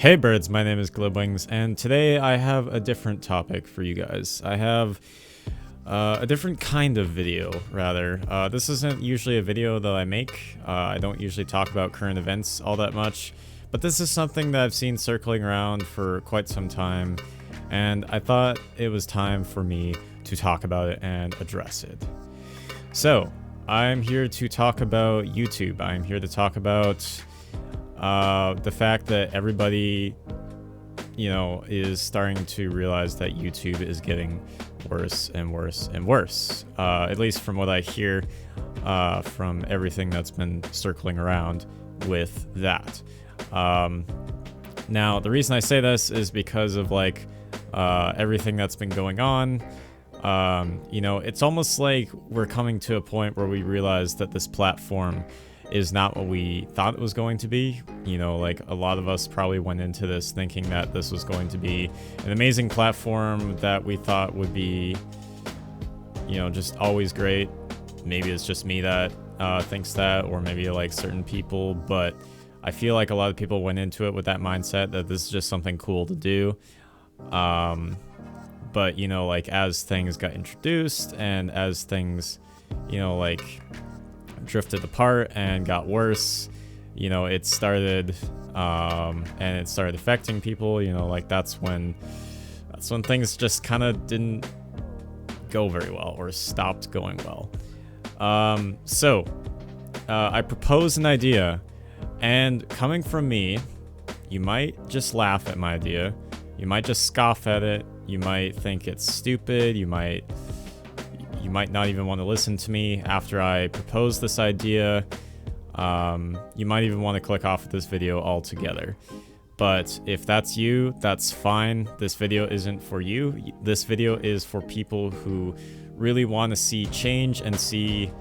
Hey birds, my name is Glibwings, and today I have a different topic for you guys. I have a different kind of video, rather. This isn't usually a video that I make. I don't usually talk about current events all that much, but this is something that I've seen circling around for quite some time, and I thought it was time for me to talk about it and address it. So, I'm here to talk about YouTube. I'm here to talk about the fact that everybody, is starting to realize that YouTube is getting worse and worse and worse. At least from what I hear from everything that's been circling around with that. Now, the reason I say this is because of everything that's been going on. It's almost like we're coming to a point where we realize that this platform is not what we thought it was going to be. A lot of us probably went into this thinking that this was going to be an amazing platform that we thought would be, just always great. Maybe it's just me that thinks that, or maybe certain people, but I feel like a lot of people went into it with that mindset that this is just something cool to do. But, as things got introduced and as things, drifted apart and got worse, it started and it started affecting people. That's when things just kind of didn't go very well, or stopped going well. So I proposed an idea, and coming from me, you might just laugh at my idea, you might just scoff at it, you might think it's stupid, you might not even want to listen to me after I propose this idea. You might even want to click off of this video altogether. But if that's you, that's fine. This video isn't for you. This video is for people who really want to see change and see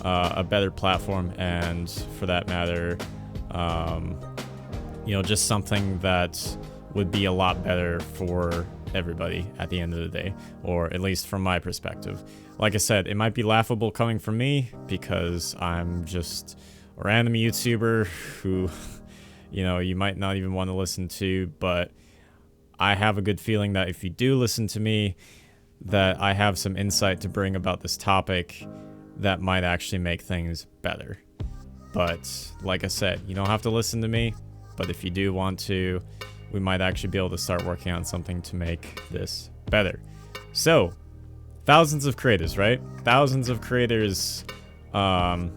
a better platform, and for that matter, just something that would be a lot better for everybody at the end of the day, or at least from my perspective. Like I said, it might be laughable coming from me because I'm just a random YouTuber who, you might not even want to listen to, but I have a good feeling that if you do listen to me, that I have some insight to bring about this topic that might actually make things better. But like I said, you don't have to listen to me, but if you do want to, we might actually be able to start working on something to make this better. So, thousands of creators, right? Thousands of creators have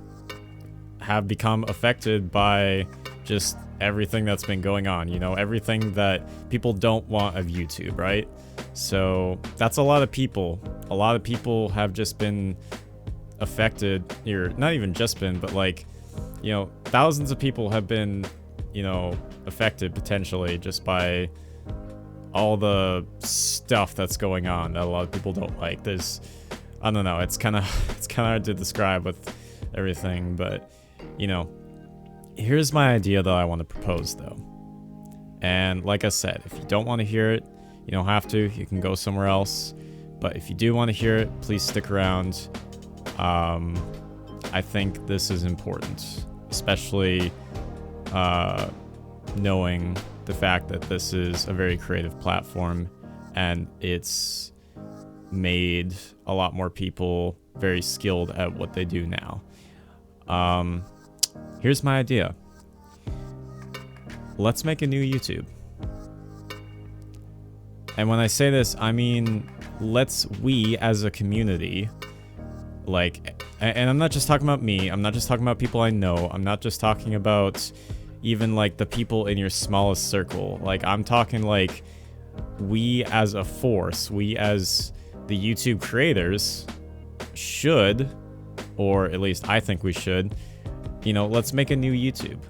become affected by just everything that's been going on. Everything that people don't want of YouTube, right? So that's a lot of people. A lot of people have just been affected, or not even just been, but thousands of people have been, affected potentially just by all the stuff that's going on that a lot of people don't like. I don't know, it's kind of hard to describe with everything, but here's my idea that I want to propose though. And like I said, if you don't want to hear it, you don't have to, you can go somewhere else. But if you do want to hear it, please stick around. I think this is important, especially knowing the fact that this is a very creative platform and it's made a lot more people very skilled at what they do now. Here's my idea. Let's make a new YouTube. And when I say this, I mean, we as a community, and I'm not just talking about me, I'm not just talking about people I know, I'm not just talking about even the people in your smallest circle. I'm talking we as a force, we as the YouTube creators should, or at least I think we should, let's make a new YouTube.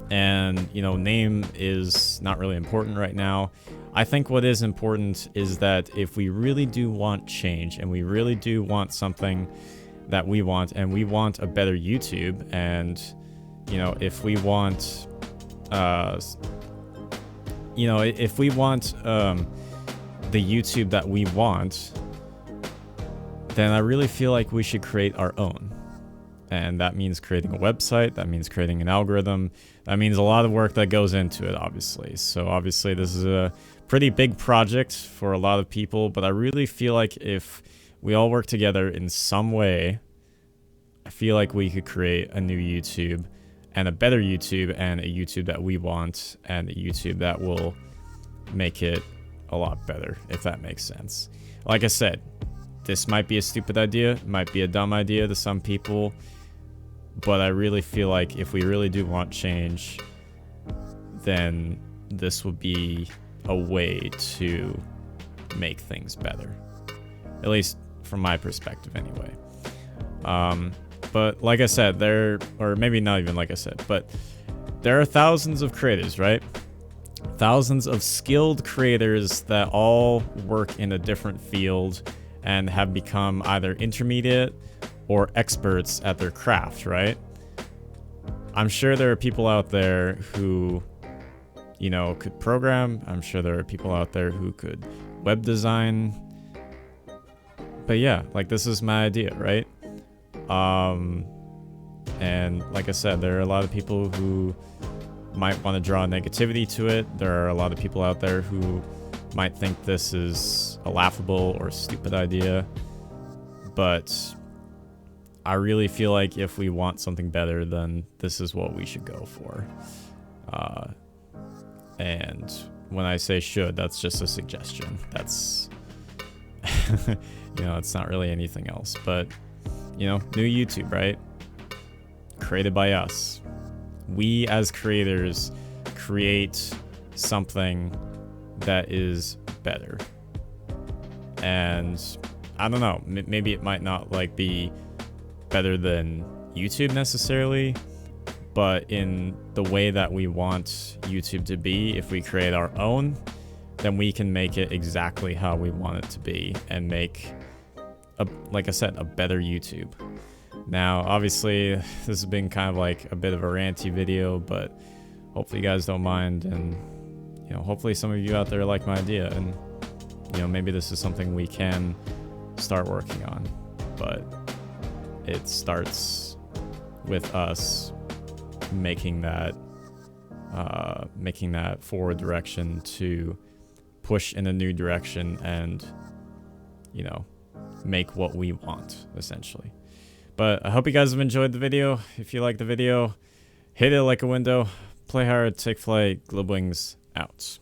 And, name is not really important right now. I think what is important is that if we really do want change, and we really do want something that we want, and we want a better YouTube, and if we want if we want the YouTube that we want, then I really feel like we should create our own. And that means creating a website, that means creating an algorithm, that means a lot of work that goes into it, obviously. So obviously this is a pretty big project for a lot of people, but I really feel like if we all work together in some way, I feel like we could create a new YouTube, and a better YouTube, and a YouTube that we want, and a YouTube that will make it a lot better, if that makes sense. Like I said, this might be a stupid idea, might be a dumb idea to some people, but I really feel like if we really do want change, then this would be a way to make things better. At least from my perspective anyway. But like I said, or maybe not even like I said, but there are thousands of creators, right? Thousands of skilled creators that all work in a different field and have become either intermediate or experts at their craft, right? I'm sure there are people out there who, you know, could program. I'm sure there are people out there who could web design. But yeah, like this is my idea, right? And like I said, there are a lot of people who might want to draw negativity to it. There are a lot of people out there who might think this is a laughable or stupid idea. But I really feel like if we want something better, then this is what we should go for. And when I say should, that's just a suggestion. That's, you know, it's not really anything else. But, you know, new YouTube, right? Created by us. We as creators create something that is better. And I don't know, maybe it might not like be better than YouTube necessarily, but in the way that we want YouTube to be, if we create our own, then we can make it exactly how we want it to be and make, like I said, a better YouTube. Now, obviously, this has been kind of like a bit of a ranty video, but hopefully you guys don't mind, and, you know, hopefully some of you out there like my idea, and, you know, maybe this is something we can start working on, but it starts with us making that forward direction to push in a new direction and, you know, make what we want, essentially. But I hope you guys have enjoyed the video. If you like the video, hit it like a window, play hard, take flight, Globwings out.